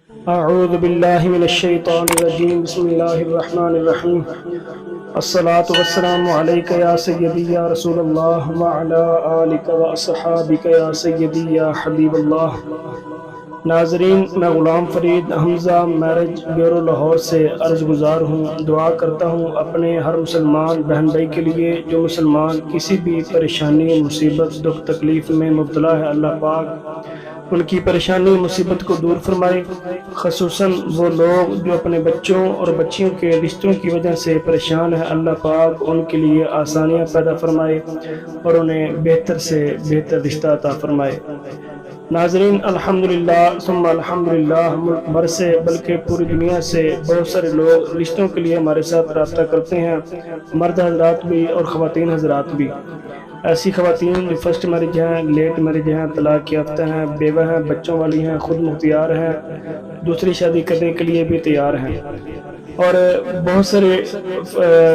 اعوذ باللہ من الشیطان الرجیم، بسم اللہ الرحمن الرحیم۔ الصلاة والسلام علیک یا سیدی یا رسول اللہ وعلی آلک واصحابک یا سیدی یا حبیب اللہ۔ ناظرین، میں غلام فرید حمزہ میرج بیورو لاہور سے عرض گزار ہوں۔ دعا کرتا ہوں اپنے ہر مسلمان بہن بھائی کے لیے جو مسلمان کسی بھی پریشانی، مصیبت، دکھ تکلیف میں مبتلا ہے، اللہ پاک ان کی پریشانی مصیبت کو دور فرمائے۔ خصوصاً وہ لوگ جو اپنے بچوں اور بچیوں کے رشتوں کی وجہ سے پریشان ہیں، اللہ پاک ان کے لیے آسانیاں پیدا فرمائے اور انہیں بہتر سے بہتر رشتہ عطا فرمائے۔ ناظرین، الحمدللہ ثم الحمدللہ، ملک بھر سے بلکہ پوری دنیا سے بہت سارے لوگ رشتوں کے لیے ہمارے ساتھ رابطہ کرتے ہیں، مرد حضرات بھی اور خواتین حضرات بھی۔ ایسی خواتین جو فرسٹ میرج ہیں، لیٹ میرج ہیں، طلاق یافتہ ہیں، بیوہ ہیں، بچوں والی ہیں، خود مختار ہیں، دوسری شادی کرنے کے لیے بھی تیار ہیں، اور بہت سارے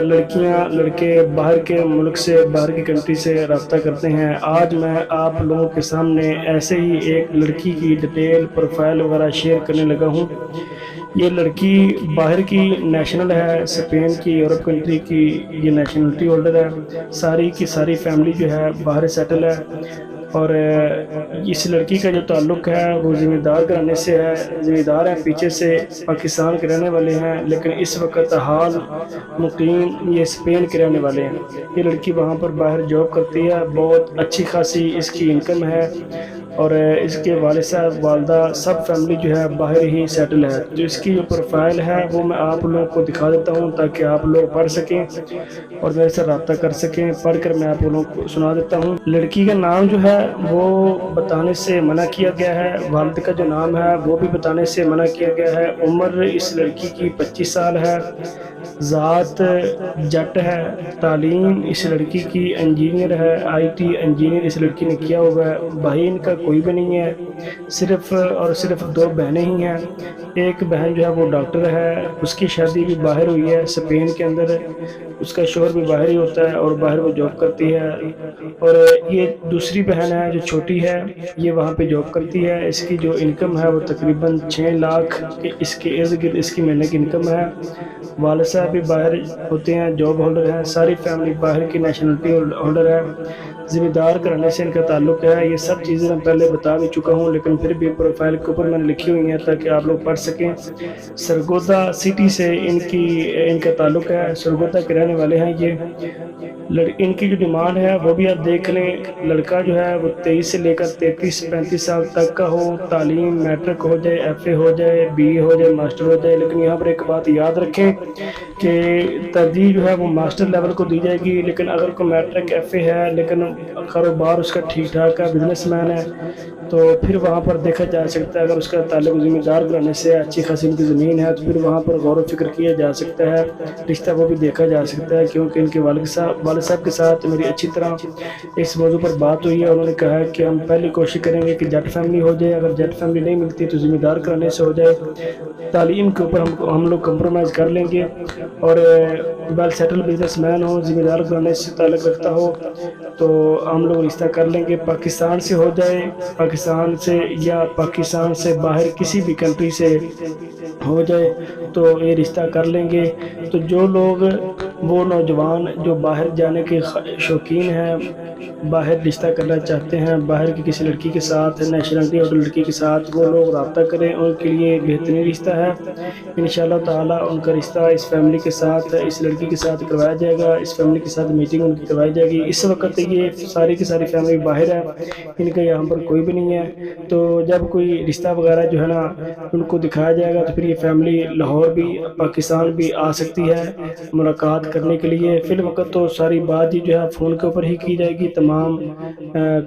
لڑکیاں لڑکے باہر کے ملک سے، باہر کی کنٹری سے رابطہ کرتے ہیں۔ آج میں آپ لوگوں کے سامنے ایسے ہی ایک لڑکی کی ڈیٹیل پروفائل وغیرہ شیئر کرنے لگا ہوں۔ یہ لڑکی باہر کی نیشنل ہے، اسپین کی، یورپ کنٹری کی یہ نیشنلٹی ہولڈر ہے۔ ساری کی ساری فیملی جو ہے باہر سیٹل ہے، اور اس لڑکی کا جو تعلق ہے وہ ذمہ دار گھرانے سے ہے، ذمہ دار ہیں، پیچھے سے پاکستان کے رہنے والے ہیں، لیکن اس وقت حال مقیم یہ اسپین کے رہنے والے ہیں۔ یہ لڑکی وہاں پر باہر جاب کرتی ہے، بہت اچھی خاصی اس کی انکم ہے، اور اس کے والد صاحب، والدہ، سب فیملی جو ہے باہر ہی سیٹل ہے۔ جو اس کی جو پروفائل ہے وہ میں آپ لوگوں کو دکھا دیتا ہوں تاکہ آپ لوگ پڑھ سکیں اور میرے سے رابطہ کر سکیں۔ پڑھ کر میں آپ لوگوں کو سنا دیتا ہوں۔ لڑکی کا نام جو ہے وہ بتانے سے منع کیا گیا ہے، والد کا جو نام ہے وہ بھی بتانے سے منع کیا گیا ہے۔ عمر اس لڑکی کی 25 سال ہے، ذات جٹ ہے، تعلیم اس لڑکی کی انجینئر ہے، IT انجینئر اس لڑکی نے کیا ہوا ہے۔ بھائی ان کا کوئی بھی نہیں ہے، صرف اور صرف 2 بہنیں ہی ہیں۔ ایک بہن جو ہے وہ ڈاکٹر ہے، اس کی شادی بھی باہر ہوئی ہے اسپین کے اندر، اس کا شوہر بھی باہر ہی ہوتا ہے اور باہر وہ جاب کرتی ہے۔ اور یہ دوسری بہن ہے جو چھوٹی ہے، یہ وہاں پہ جاب کرتی ہے۔ اس کی جو انکم ہے وہ تقریباً 6 لاکھ کے اس کے ارد گرد اس کی مہینے کی انکم ہے۔ والد صاحب بھی باہر ہوتے ہیں، جاب ہولڈر ہیں، ساری فیملی باہر کی نیشنلٹی ہولڈر ہے، ذمہ دار گھرانے سے ان کا تعلق ہے۔ یہ سب چیزیں میں پہلے بتا بھی چکا ہوں، لیکن پھر بھی پروفائل کے اوپر میں نے لکھی ہوئی ہیں تاکہ آپ لوگ پڑھ سکیں۔ سرگودا سٹی سے ان کا تعلق ہے، سرگودا کے رہنے والے ہیں یہ۔ ان کی جو ڈیمانڈ ہے وہ بھی آپ دیکھ لیں۔ لڑکا جو ہے وہ 23 سے لے کر 33-35 سال تک کا ہو، تعلیم میٹرک ہو جائے، FA ہو جائے، BA ہو جائے، ماسٹر ہو جائے، لیکن یہاں پر ایک بات یاد رکھیں کہ ترجیح جو ہے وہ ماسٹر لیول کو دی جائے گی، لیکن اگر کوئی میٹرک FA ہے لیکن کاروبار اس کا ٹھیک ٹھاک ہے، بزنس مین ہے، تو پھر وہاں پر دیکھا جا سکتا ہے۔ اگر اس کا تعلق ذمہ دار گھرانے سے اچھی خاصی ان کی زمین ہے تو پھر وہاں پر غور و فکر کیا جا سکتا ہے، رشتہ وہ بھی دیکھا جا سکتا ہے، کیونکہ ان کے والد صاحب کے ساتھ میری اچھی طرح اس موضوع پر بات ہوئی ہے۔ انہوں نے کہا ہے کہ ہم پہلی کوشش کریں گے کہ جٹ فیملی ہو جائے، اگر جٹ فیملی نہیں ملتی تو ذمہ دار گھرانے سے ہو جائے، تعلیم کے اوپر ہم لوگ کمپرومائز کر لیں گے، اور ویل سیٹل بزنس مین ہو، ذمہ دار گھرانے سے تعلق رکھتا ہو تو ہم لوگ رشتہ کر لیں گے۔ پاکستان سے ہو جائے، پاکستان سے یا پاکستان سے باہر کسی بھی کنٹری سے ہو جائے تو یہ رشتہ کر لیں گے۔ تو جو لوگ، وہ نوجوان جو باہر جانے کے شوقین ہیں، باہر رشتہ کرنا چاہتے ہیں، باہر کی کسی لڑکی کے ساتھ، نیشنلٹی اور لڑکی کے ساتھ، وہ لوگ رابطہ کریں، ان کے لیے بہترین رشتہ ہے۔ انشاءاللہ تعالی ان کا رشتہ اس فیملی کے ساتھ، اس لڑکی کے ساتھ کروایا جائے گا، اس فیملی کے ساتھ میٹنگ ان کی کروائی جائے گی۔ اس وقت یہ ساری کی ساری فیملی باہر ہے، ان کا یہاں پر کوئی بھی نہیں ہے، تو جب کوئی رشتہ وغیرہ جو ہے نا ان کو دکھایا جائے گا تو پھر یہ فیملی لاہور بھی، پاکستان بھی آ سکتی ہے ملاقات کرنے کے لیے۔ فی الوقت تو ساری بات جو ہے فون کے اوپر ہی کی جائے گی، تمام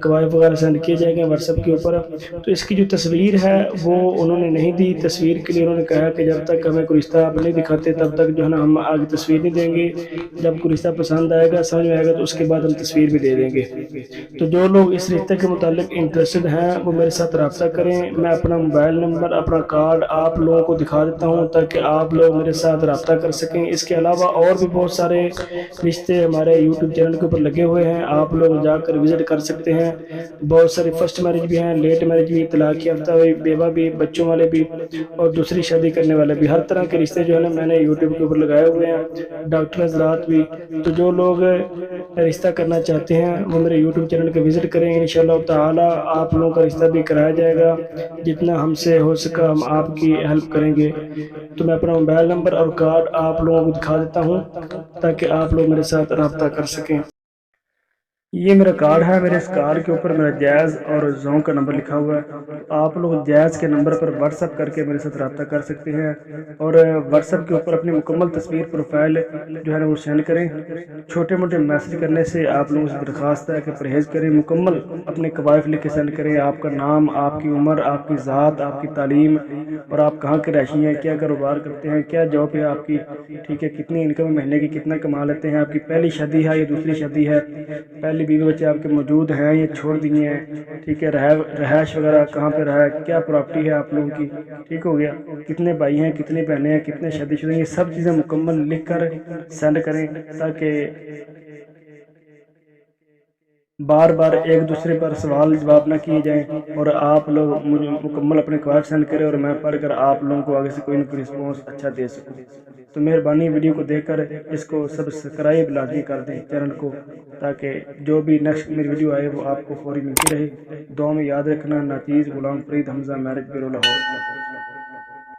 قواعد وغیرہ سینڈ کیے جائیں گے واٹس ایپ کے اوپر۔ تو اس کی جو تصویر ہے وہ انہوں نے نہیں دی، تصویر کے لیے انہوں نے کہا کہ جب تک ہمیں کوئی رشتہ آپ نہیں دکھاتے تب تک جو ہے نا ہم آگے تصویر نہیں دیں گے، جب کوئی رشتہ پسند آئے گا، سمجھ میں آئے گا تو اس کے بعد ہم تصویر بھی دے دیں گے۔ تو جو لوگ اس رشتے کے متعلق انٹرسٹڈ ہیں وہ میرے ساتھ رابطہ کریں۔ میں اپنا موبائل نمبر، اپنا کارڈ آپ لوگوں کو دکھا دیتا ہوں تاکہ آپ لوگ میرے ساتھ رابطہ کر سکیں۔ اس کے علاوہ اور بھی بہت سارے رشتے ہمارے YouTube چینل کے اوپر لگے ہوئے ہیں، آپ لوگ لوگ جا کر وزٹ کر سکتے ہیں. بہت سارے فرسٹ میرج بھی ہیں, لیٹ میرج بھی, طلاق یافتہ بھی, بیوہ بھی, بچوں والے بھی اور دوسری شادی کرنے والے بھی. ہر طرح کے رشتے جو ہے نا میں نے یوٹیوب کے اوپر لگائے ہوئے ہیں. ڈاکٹر حضرات بھی. تو جو لوگ رشتہ کرنا چاہتے ہیں وہ میرے یوٹیوب چینل پہ وزٹ کریں. انشاءاللہ تعالی آپ لوگوں کا رشتہ بھی کرایا جائے گا. جتنا ہم سے ہو سکا ہم آپ کی ہیلپ کریں گے. تو میں اپنا موبائل نمبر اور کارڈ آپ لوگوں کو دکھا دیتا ہوں تاکہ آپ لوگ میرے ساتھ رابطہ کر سکیں. یہ میرا کارڈ ہے. میرے اس کارڈ کے اوپر میرا جائز اور زون کا نمبر لکھا ہوا ہے. آپ لوگ جائز کے نمبر پر واٹس ایپ کر کے میرے ساتھ رابطہ کر سکتے ہیں, اور واٹس ایپ کے اوپر اپنی مکمل تصویر پروفائل جو ہے نا وہ سینڈ کریں. چھوٹے موٹے میسج کرنے سے آپ لوگوں سے درخواست ہے کہ پرہیز کریں. مکمل اپنے قوائف لکھ کے سینڈ کریں. آپ کا نام, آپ کی عمر, آپ کی ذات, آپ کی تعلیم, اور آپ کہاں کے رہائشی ہیں, کیا کاروبار کرتے ہیں, کیا جاب ہے آپ کی, ٹھیک ہے, کتنی انکم مہینے کی کتنا کما لیتے ہیں, آپ کی پہلی شادی ہے یا دوسری شادی ہے, پہلی بیوی بچے آپ کے موجود ہیں یا چھوڑ دیے ہیں, ٹھیک ہے, رہائش وغیرہ کہاں پہ رہا ہے, کیا پراپرٹی ہے آپ لوگوں کی, ٹھیک ہو گیا, کتنے بھائی ہیں, کتنی بہنیں ہیں, کتنے شادی شدہ ہیں, یہ سب چیزیں مکمل لکھ کر سینڈ کریں تاکہ بار بار ایک دوسرے پر سوال جواب نہ کیے جائیں, اور آپ لوگ مجھے مکمل اپنے قواعد سینڈ کریں اور میں پڑھ کر آپ لوگوں کو آگے سے کوئی نہ کوئی رسپانس اچھا دے سکوں. تو مہربانی ویڈیو کو دیکھ کر اس کو سبسکرائب لازمی کر دیں چینل کو, تاکہ جو بھی نیکسٹ میری ویڈیو آئے وہ آپ کو فوری ملتی رہے. دعا میں یاد رکھنا. ناچیز غلام فرید حمزہ, میرج بیورو لاہور.